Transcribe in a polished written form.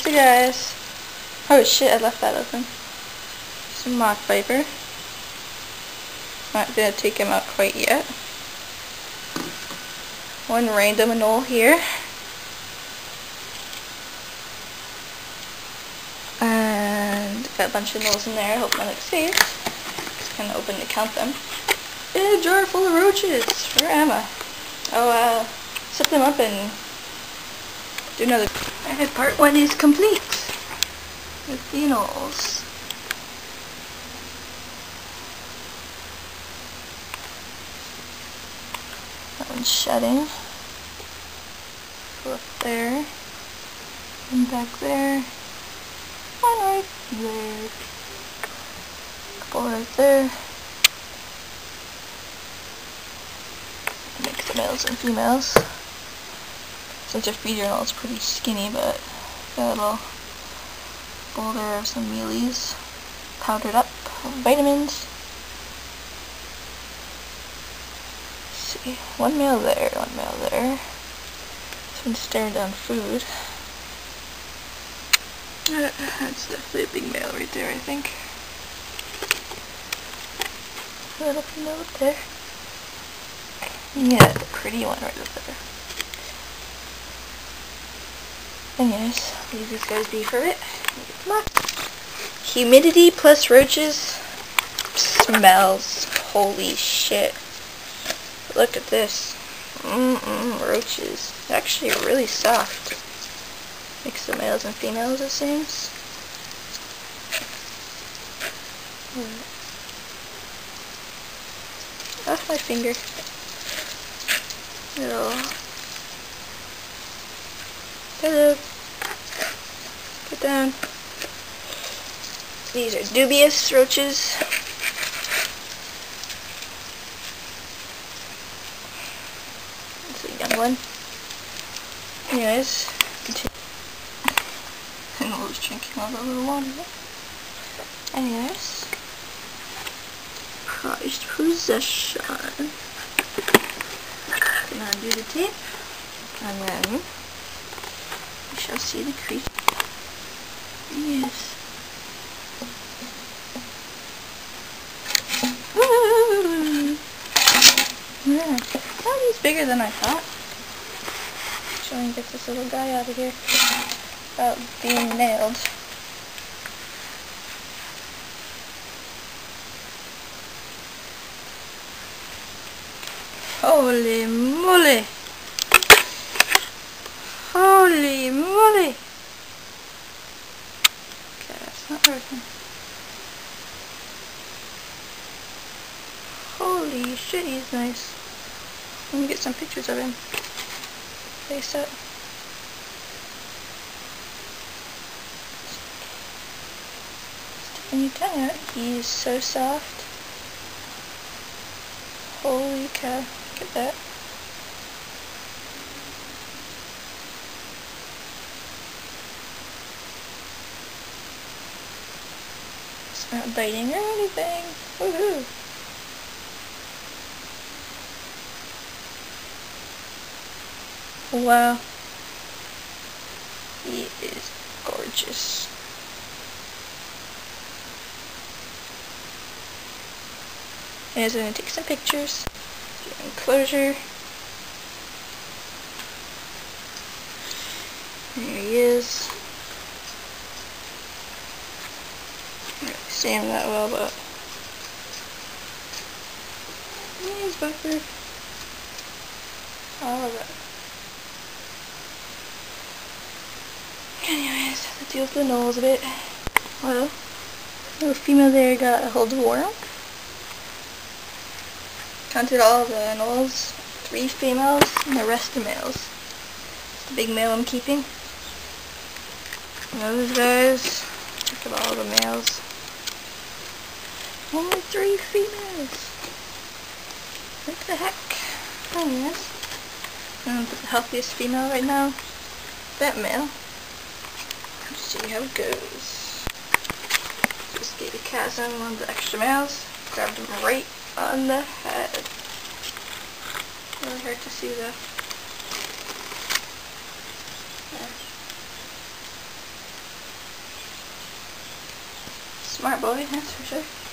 So guys, oh shit, I left that open. Some mock viper. Not gonna take him out quite yet. One random anole here. And got a bunch of anoles in there. I hope none escape. Just kind of open to count them. A jar full of roaches. Where am I? Oh, set them up and do another. Alright, part 1 is complete with the anoles. That one's shedding. Go up there. And back there. One right there. Couple right there. Mix the males and females. Since their feeder anole is pretty skinny, but got a little boulder of some mealies. Powdered up vitamins. One male there, one male there. This one's staring down food. That's definitely a big male right there, I think. A little female up there. Yeah, the pretty one right up there. Anyways, leave these guys be for it. Humidity plus roaches smells. Holy shit. Look at this. Roaches. They're actually really soft. Mix of males and females, it seems. Off my finger. Little. Hello. Get down. These are dubious roaches. One. Anyways, continue. And I was drinking all the little water. Anyways, prized possession. Gonna undo the tape, and then we shall see the creature. Yes. Yeah. Oh, he's bigger than I thought. Try and get this little guy out of here without being nailed. Holy moly! Holy moly! Okay, that's not working. Holy shit, he's nice. Let me get some pictures of him. Face up. Sticking your tongue out. He's so soft. Holy cow. Look at that. It's not biting or anything. Woohoo! Wow. He is gorgeous. And I'm going to take some pictures. Do enclosure. There he is. I don't really see him that well, but he's back there. All of it. Anyways, let's deal with the anoles a bit. Well, little female there got a hold of a worm. Counted all the anoles, 3 females, and the rest are males. It's the big male I'm keeping. And those guys, look at all the males. Only 3 females. What the heck? Anyways, I'm going to put the healthiest female right now. That male. Let's see how it goes. Just gave a chasm one of the extra males. Grabbed him right on the head. Really hard to see though. Smart boy, that's for sure.